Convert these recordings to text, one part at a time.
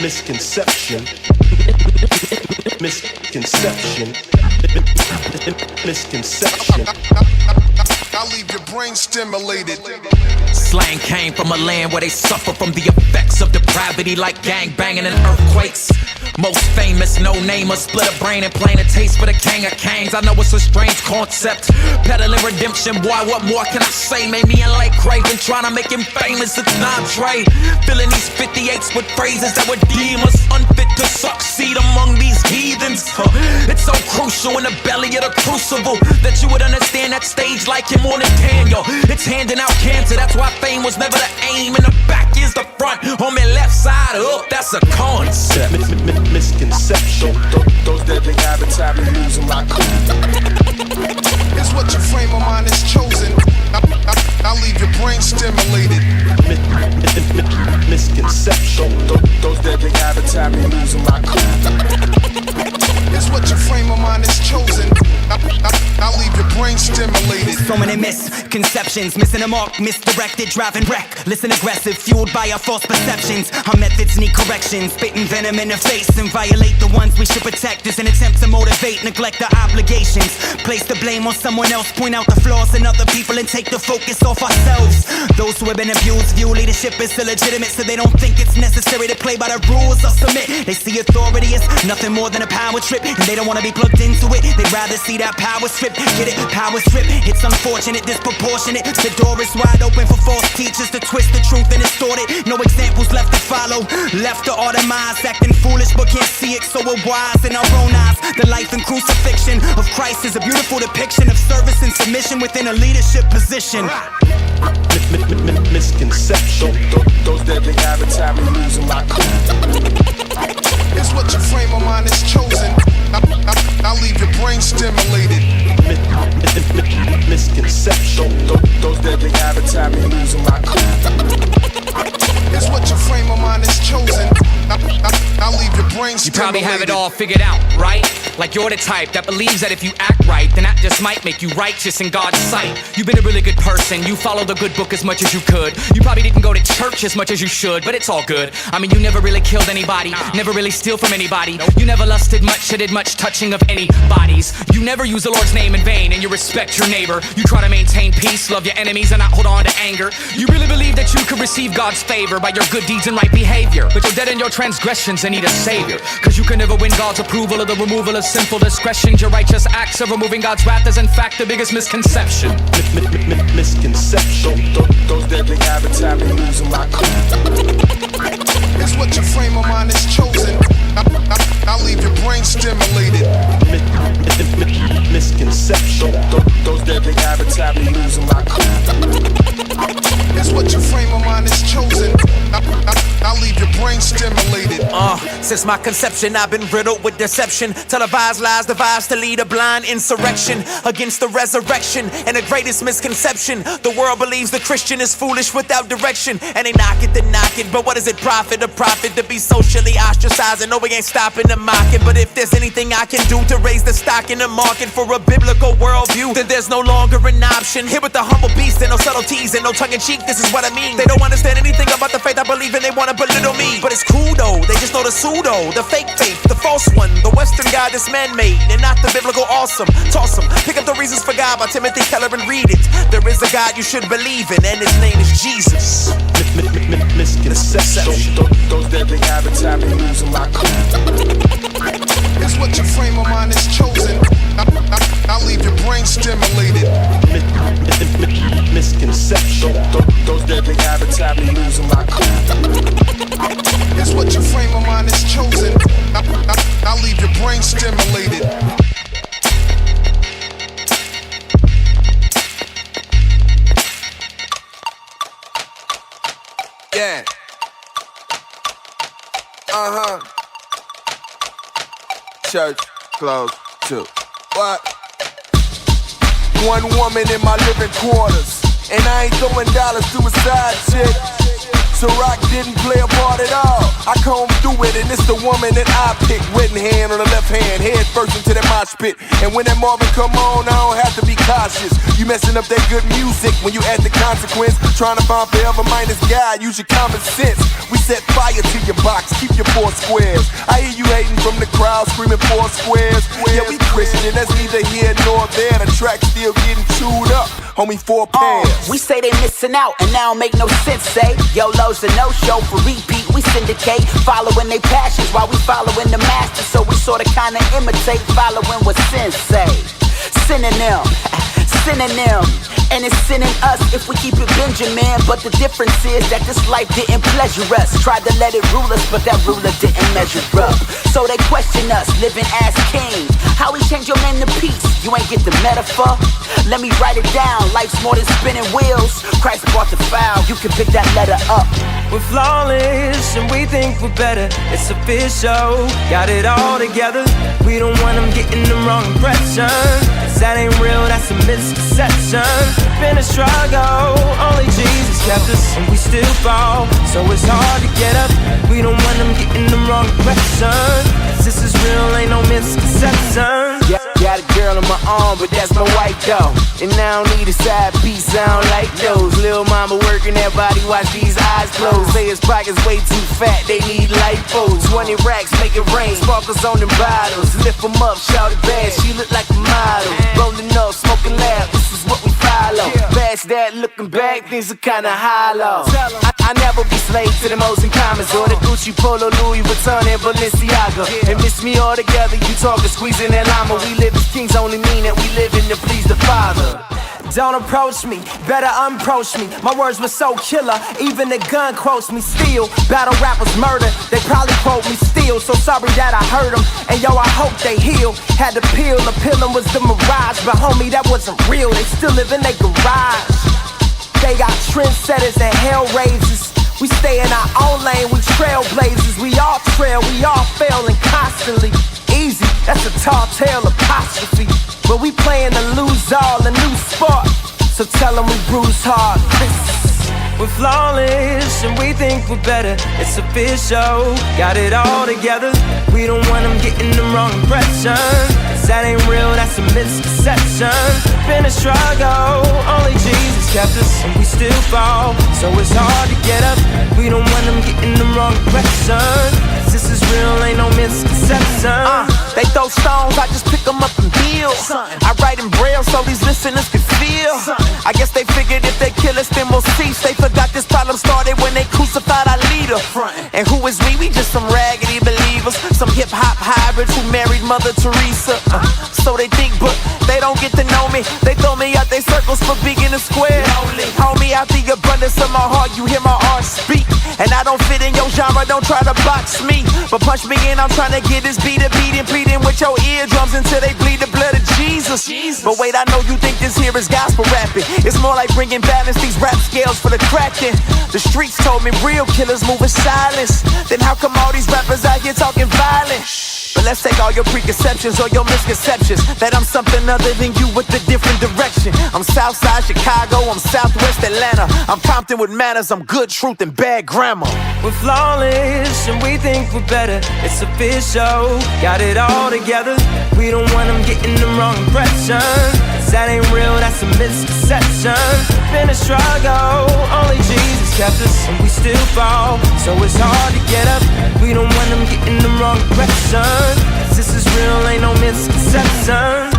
Misconception. Misconception. Misconception. I'll leave your brain stimulated. Slang came from a land where they suffer from the effects of depravity, like gang banging and earthquakes. Most famous, no-namer, split a brain and plain a taste for the king of kings. I know it's a strange concept, peddling redemption. Boy, what more can I say? Made me and Lecrae been trying to make him famous. It's not Dre. Filling these 58s with phrases that would deem us unfit to succeed among these heathens. It's so crucial in the belly of the crucible that you would understand that stage like him on a Daniel. It's handing out cancer, that's why fame was never the aim. And the back is the front, on my left side up, that's a concept. Misconception. Those deadly habits have me losing my cool. It's what your frame of mind is chosen. I'll leave your brain stimulated. Misconception. Those deadly habits have me losing my cool. It's what your frame of mind is chosen. I'll leave your brain stimulated. So many misconceptions, missing the mark, misdirected, driving reckless and aggressive, fueled by our false perceptions. Our methods need correction, spitting venom in the face and violate the ones we should protect. Is an attempt to motivate, neglect our obligations. Place the blame on someone else, point out the flaws in other people and take the focus off ourselves. Those who have been abused view leadership as illegitimate, so they don't think it's necessary to play by the rules or submit. They see authority as nothing more than a power trip, and they don't want to be plugged into it. They'd rather see that power strip. Get it? Power strip. It's unfortunate, disproportionate. The door is wide open for false teachers to twist the truth and distort it. No examples left to follow, left to automize, acting foolish but can't see it, so we're wise in our own eyes. The life and crucifixion of Christ is a beautiful depiction of service and submission within a leadership position. Misconception. Those deadly habits have me losing my cool. It's what your frame of mind is chosen. I'll leave your brain stimulated. Misconception. Those deadly habits have me losing my cool. It's what your frame of mind is chosen. I'll leave your brain stimulated. You probably have it all figured out, right? Like you're the type that believes that if you act right, then that just might make you righteous in God's sight. You've been a really good person, you follow the good book as much as you could. You probably didn't go to church as much as you should, but it's all good. I mean, you never really killed anybody, never really steal from anybody. You never lusted much or did much touching of any bodies. You never use the Lord's name in vain, and you respect your neighbor. You try to maintain peace, love your enemies, and not hold on to anger. You really believe that you could receive God's favor by your good deeds and right behavior, but you're dead in your transgressions and need a savior. Cause you can never win God's approval or the removal of sinful discretions. Your righteous acts of removing God's wrath is in fact the biggest misconception. Misconception. Those deadly habits have me losing my cool. It's what your frame of mind is chosen. I'll leave your brain stimulated. Misconception. Those deadly habits have me losing my cool. It's what your frame of mind is chosen. I'll leave your brain stimulated. Since my conception, I've been riddled with deception. Televised lies devised to lead a blind insurrection against the resurrection. And the greatest misconception, the world believes the Christian is foolish without direction. And they knock it, then knock it. But what does it profit? A profit to be socially ostracized. And no, we ain't stopping to mock it. But if there's anything I can do to raise the stock in the market for a biblical worldview, then there's no longer an option. Here with the humble beast and no subtleties and no tongue-in-cheek, this is what I mean. They don't understand anything about the faith I believe in, they wanna belittle me. But it's cool though, they just know the pseudo, the fake faith, the false one, the Western God that's man-made, and not the biblical awesome. Toss 'em, pick up the Reasons for God by Timothy Keller and read it. There is a God you should believe in, and his name is Jesus. Misconception. Those deadly habits have me losing my cool. It's what your frame of mind is chosen. I'll leave your brain stimulated. Misconception. Those deadly habits have me losing my cool. It's what your frame of mind is chosen. I'll leave your brain stimulated. Yeah. Church closed too. What? One woman in my living quarters, and I ain't throwing dollars to a side chick. to rock didn't play a part at all. I comb through it, and it's the woman that I pick. Wedding hand on the left hand, head first into that mosh pit. And when that Marvin come on, I don't have to be cautious. You messing up that good music when you add the consequence. Trying to find forever minus God, use your common sense. We set fire to your box, keep your 4 squares. I hear you hating from the crowd, screaming 4 squares. Yeah, we Christian, that's neither here nor there. The track's still getting chewed up, homie, 4 pairs. We say they missing out, and now don't make no sense, say. YOLO's a no-show for repeat, we syndicate. Following they passions while we following the master. So we sorta kinda imitate, following what sin say. Synonym, synonym. And it's sinning us if we keep it Benjamin. But the difference is that this life didn't pleasure us. Tried to let it rule us, but that ruler didn't measure up. So they question us, living as kings. How we change your name to peace? You ain't get the metaphor? Let me write it down. Life's more than spinning wheels. Christ brought the file, you can pick that letter up. We're flawless and we think we're better. It's official, got it all together. We don't want them getting the wrong impression. Cause that ain't real, that's a misconception. Been a struggle, only Jesus kept us, and we still fall. So it's hard to get up. We don't want them getting the wrong impression. Cause this is real, ain't no misconception. Yeah, got a girl on my arm, but that's my white dog. And I don't need a side piece, I don't like those. Lil' mama working that body, watch these eyes close. Say his pockets way too fat, they need lipos. 20 racks, make it rain, sparkles on them bottles. Lift them up, shout it bad, she look like a model. Rolling up, smoking loud, this is what we follow. Past that, looking back, things are kinda hollow. I never be slave to the most in comments, or the Gucci, Polo, Louis Vuitton, and Balenciaga. And miss me all together, you talking, squeezing that llama. We live as kings, only mean that we live in to please the Father. Don't approach me, better unapproach me. My words were so killer, even the gun quotes me still. Battle rappers murder, they probably quote me still. So sorry that I hurt them, and yo, I hope they heal. Had to peel, appealing was the mirage. But homie, that wasn't real, they still live in their garage. They got trendsetters and hell raisers. We stay in our own lane, we trailblazers. We all trail, we all failing constantly. Easy, that's a tall tale apostrophe. But we playing to lose all, a new sport. So tell them we bruise hard. We're flawless and we think we're better. It's official, got it all together. We don't want them getting the wrong impression. Cause that ain't real, that's a misconception. Been a struggle, only Jesus kept us, and we still fall. So it's hard to get up. We don't want them getting the wrong impression. Cause this is real, ain't no misconception. They throw stones, I just pick them up and build. I write in braille so these listeners can feel. I guess they figured if they kill us, then we'll cease. They forgot this problem started when they crucified our leader. And who is we? We just some raggedy believers, some hip-hop hybrids who married Mother Teresa. So they think, but they don't get to know me. They throw me out they circles for big in the square. Homie, out the abundance of my heart, you hear my heart speak. And I don't fit in your genre, don't try to box me. But punch me in, I'm trying to get this beat a beating, pleading with your eardrums until they bleed the blood of Jesus. But wait, I know you think this here is gospel rapping. It's more like bringing balance, these rap scales for the cracking. The streets told me real killers move in silence. Then how come all these rappers out here talking violent? But let's take all your preconceptions or your misconceptions that I'm something other than you with a different direction. I'm Southside Chicago, I'm Southwest Atlanta. I'm Compton with manners, I'm good truth and bad grammar. We're flawless and we think we're better. It's official, got it all together. We don't want them getting the wrong impression. Cause that ain't real, that's a misconception. Been a struggle, only Jesus kept us, and we still fall. So it's hard to get up. We don't want them getting the wrong impression. Cause this is real, ain't no misconception.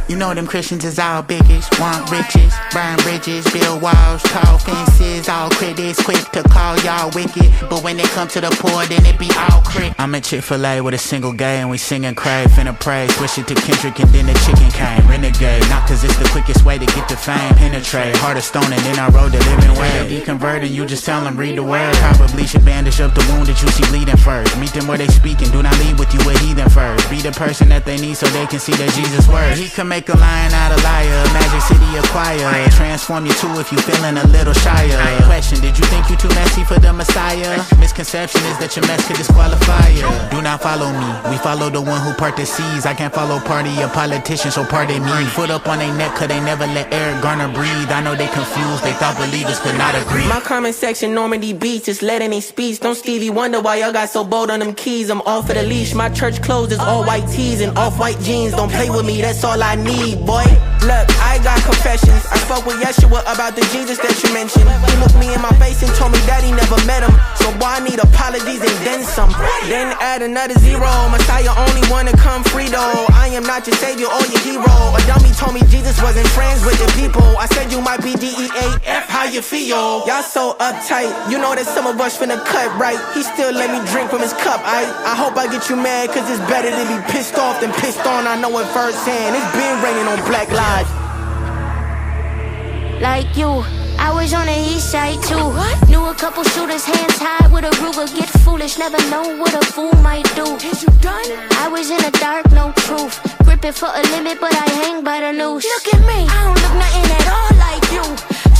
You know them Christians is all biggest, want riches, burn bridges, build walls, tall fences, all critics, quick to call y'all wicked. But when they come to the poor, then it be all crit. I'm at Chick-fil-A with a single gay and we singing Lecrae, finna pray, switch it to Kendrick and then the chicken came. Renegade, out, cause it's the quickest way to get to fame. Penetrate, heart of stone, and then I rode the living way. Be converting, you just tell them, read the word. Probably should bandage up the wound that you see bleeding first. Meet them where they speaking, do not leave with you a heathen first. Be the person that they need so they can see that Jesus works. He can make a lion out of liar, Magic City acquire. Transform you too if you feeling a little shyer. Question, did you think you too messy for the Messiah? Misconception is that your mess could disqualify you. Do not follow me, we follow the one who part the seas. I can't follow party or politicians, so pardon me. Foot up on their neck cause they never let Eric Garner breathe. I know they confused, they thought believers could not agree. My comment section, Normandy Beach, just let any speech. Don't Stevie wonder why y'all got so bold on them keys. I'm off of the leash, my church clothes is all white tees and off-white jeans. Don't play with me, that's all I need, boy. Look, I got confessions. I spoke with Yeshua about the Jesus that you mentioned. He looked me in my face and told me that he never met him. So boy, I need apologies and then some. Then add another zero. Messiah only wanna come free though. I am not your savior or your hero. A dummy told me Jesus wasn't friends with the people. I said you might be DEAF, how you feel? Y'all so uptight. You know that some of us finna cut right. He still let me drink from his cup. I hope I get you mad, cause it's better to be pissed off than pissed on. I know it firsthand. It's been raining on Black Lives. Like you, I was on the east side too. Knew a couple shooters, hands high with a Ruger. Get foolish, never know what a fool might do. Is you done? I was in the dark, no truth. Gripping for a limit, but I hang by the noose. Look at me, I don't look nothing at all like you.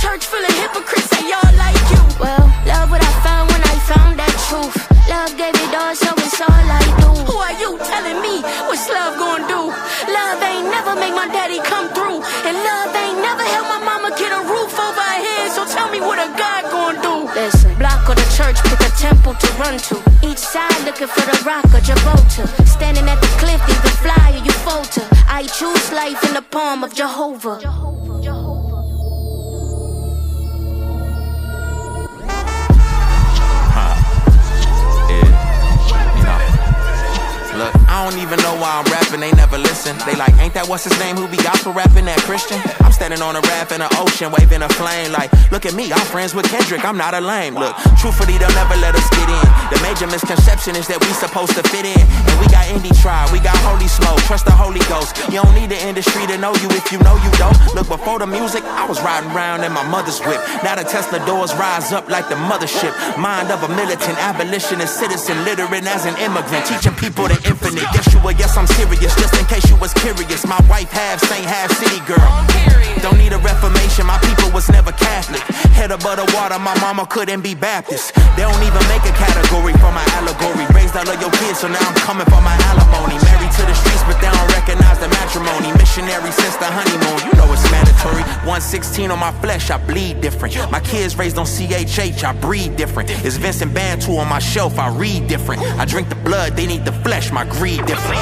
Church full of hypocrites, they all like you. Well, love what I found when I found that truth. Love gave it all, so it's all I do. Who are you telling me what's love gonna do? Love ain't never make my daddy come through. And love ain't never helped my mama get a roof over her head. So tell me what a God gonna do. Listen, block of the church, pick a temple to run to. Each side looking for the rock of Gibraltar. Standing at the cliff, either fly or you falter. I choose life in the palm of Jehovah. Look, I don't even know why I'm rapping, they never listen. They like, ain't that what's his name who be gospel rapping, that Christian? I'm standing on a raft in an ocean, waving a flame. Like, look at me, I'm friends with Kendrick, I'm not a lame. Look, truthfully, they'll never let us get in. The major misconception is that we supposed to fit in. And we got indie tribe, we got holy smoke, trust the Holy Ghost. You don't need the industry to know you if you know you don't. Look, before the music, I was riding around in my mother's whip. Now the Tesla doors rise up like the mothership. Mind of a militant, abolitionist citizen, literate as an immigrant, teaching people the infinite. Yeshua, yes, I'm serious, just in case you was curious. My wife half saint, half city girl. Don't need a reformation, my people was never Catholic. Head above the water, my mama couldn't be Baptist. They don't even make a category for my allegory. Raised all of your kids, so now I'm coming for my alimony. Married to the streets, but they don't recognize the matrimony. Missionary since the honeymoon, you know it's mandatory. 116 on my flesh, I bleed different. My kids raised on CHH, I breathe different. It's Vincent Bantu on my shelf, I read different. I drink the blood, they need the flesh, my greed different.